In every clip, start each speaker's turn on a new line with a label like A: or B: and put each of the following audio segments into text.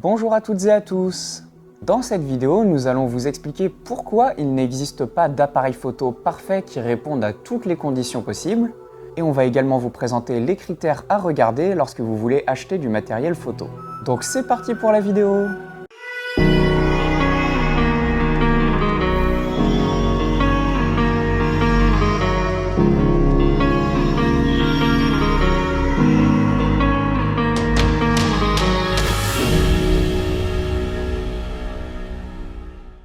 A: Bonjour à toutes et à tous. Dans cette vidéo, nous allons vous expliquer pourquoi il n'existe pas d'appareil photo parfait qui réponde à toutes les conditions possibles, et on va également vous présenter les critères à regarder lorsque vous voulez acheter du matériel photo. Donc c'est parti pour la vidéo.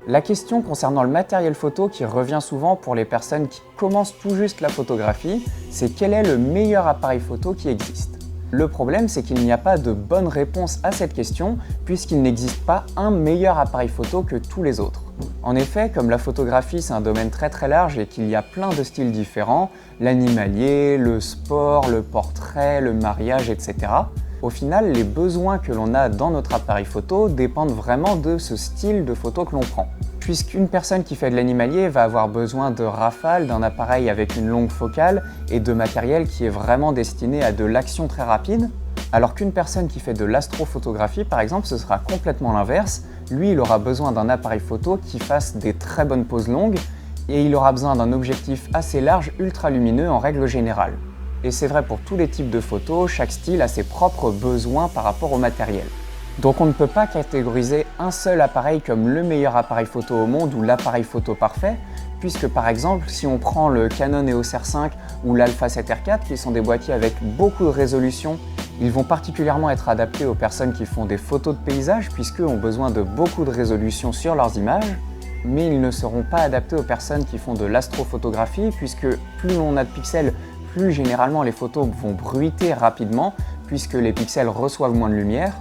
A: La question concernant le matériel photo qui revient souvent pour les personnes qui commencent tout juste la photographie, c'est quel est le meilleur appareil photo qui existe. Le problème, c'est qu'il n'y a pas de bonne réponse à cette question puisqu'il n'existe pas un meilleur appareil photo que tous les autres. En effet, comme la photographie c'est un domaine très large et qu'il y a plein de styles différents, l'animalier, le sport, le portrait, le mariage, etc. Au final, les besoins que l'on a dans notre appareil photo dépendent vraiment de ce style de photo que l'on prend. Puisqu'une personne qui fait de l'animalier va avoir besoin de rafales, d'un appareil avec une longue focale et de matériel qui est vraiment destiné à de l'action très rapide, alors qu'une personne qui fait de l'astrophotographie, par exemple, ce sera complètement l'inverse. Lui, il aura besoin d'un appareil photo qui fasse des très bonnes poses longues et il aura besoin d'un objectif assez large, ultra lumineux en règle générale. Et c'est vrai pour tous les types de photos, chaque style a ses propres besoins par rapport au matériel. Donc on ne peut pas catégoriser un seul appareil comme le meilleur appareil photo au monde ou l'appareil photo parfait, puisque par exemple, si on prend le Canon EOS R5 ou l'Alpha 7R4, qui sont des boîtiers avec beaucoup de résolution, ils vont particulièrement être adaptés aux personnes qui font des photos de paysage, puisqu'eux ont besoin de beaucoup de résolution sur leurs images, mais ils ne seront pas adaptés aux personnes qui font de l'astrophotographie, puisque plus on a de pixels, plus généralement les photos vont bruiter rapidement puisque les pixels reçoivent moins de lumière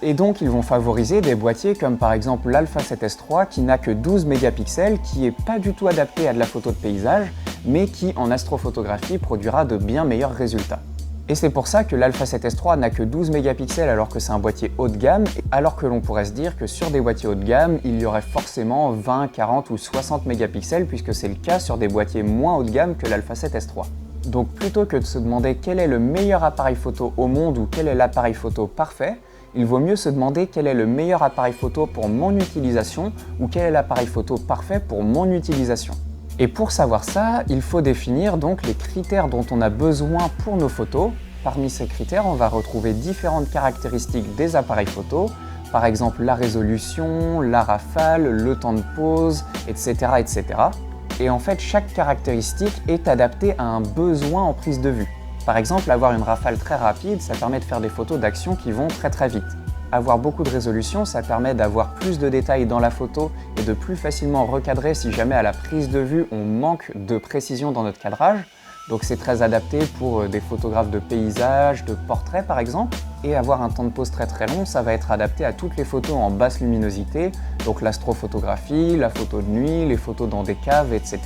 A: et donc ils vont favoriser des boîtiers comme par exemple l'Alpha 7S III qui n'a que 12 mégapixels, qui n'est pas du tout adapté à de la photo de paysage mais qui en astrophotographie produira de bien meilleurs résultats. Et c'est pour ça que l'Alpha 7S III n'a que 12 mégapixels alors que c'est un boîtier haut de gamme, alors que l'on pourrait se dire que sur des boîtiers haut de gamme, il y aurait forcément 20, 40 ou 60 mégapixels puisque c'est le cas sur des boîtiers moins haut de gamme que l'Alpha 7S III. Donc plutôt que de se demander quel est le meilleur appareil photo au monde ou quel est l'appareil photo parfait, il vaut mieux se demander quel est le meilleur appareil photo pour mon utilisation ou quel est l'appareil photo parfait pour mon utilisation. Et pour savoir ça, il faut définir donc les critères dont on a besoin pour nos photos. Parmi ces critères, on va retrouver différentes caractéristiques des appareils photo, par exemple la résolution, la rafale, le temps de pose, etc. etc. Et en fait, chaque caractéristique est adaptée à un besoin en prise de vue. Par exemple, avoir une rafale très rapide, ça permet de faire des photos d'action qui vont très vite. Avoir beaucoup de résolution, ça permet d'avoir plus de détails dans la photo et de plus facilement recadrer si jamais à la prise de vue on manque de précision dans notre cadrage. Donc c'est très adapté pour des photographes de paysage, de portraits par exemple. Et avoir un temps de pose très long, ça va être adapté à toutes les photos en basse luminosité, donc l'astrophotographie, la photo de nuit, les photos dans des caves, etc.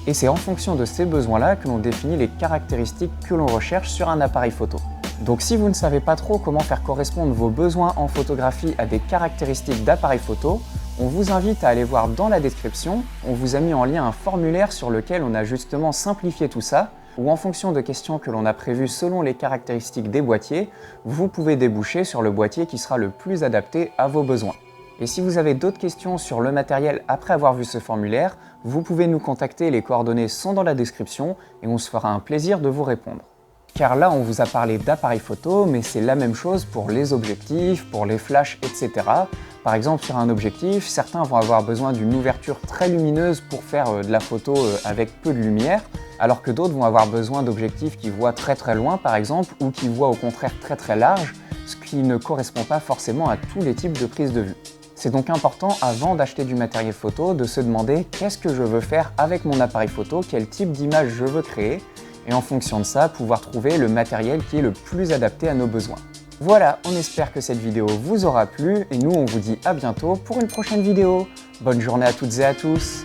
A: Et c'est en fonction de ces besoins-là que l'on définit les caractéristiques que l'on recherche sur un appareil photo. Donc si vous ne savez pas trop comment faire correspondre vos besoins en photographie à des caractéristiques d'appareil photo, on vous invite à aller voir dans la description, on vous a mis en lien un formulaire sur lequel on a justement simplifié tout ça, où en fonction de questions que l'on a prévues selon les caractéristiques des boîtiers, vous pouvez déboucher sur le boîtier qui sera le plus adapté à vos besoins. Et si vous avez d'autres questions sur le matériel après avoir vu ce formulaire, vous pouvez nous contacter, les coordonnées sont dans la description et on se fera un plaisir de vous répondre. Car là, on vous a parlé d'appareils photo, mais c'est la même chose pour les objectifs, pour les flashs, etc. Par exemple, sur un objectif, certains vont avoir besoin d'une ouverture très lumineuse pour faire de la photo avec peu de lumière, alors que d'autres vont avoir besoin d'objectifs qui voient très loin, par exemple, ou qui voient au contraire très large, ce qui ne correspond pas forcément à tous les types de prises de vue. C'est donc important, avant d'acheter du matériel photo, de se demander qu'est-ce que je veux faire avec mon appareil photo, quel type d'image je veux créer, et en fonction de ça, pouvoir trouver le matériel qui est le plus adapté à nos besoins. Voilà, on espère que cette vidéo vous aura plu, et nous on vous dit à bientôt pour une prochaine vidéo. Bonne journée à toutes et à tous.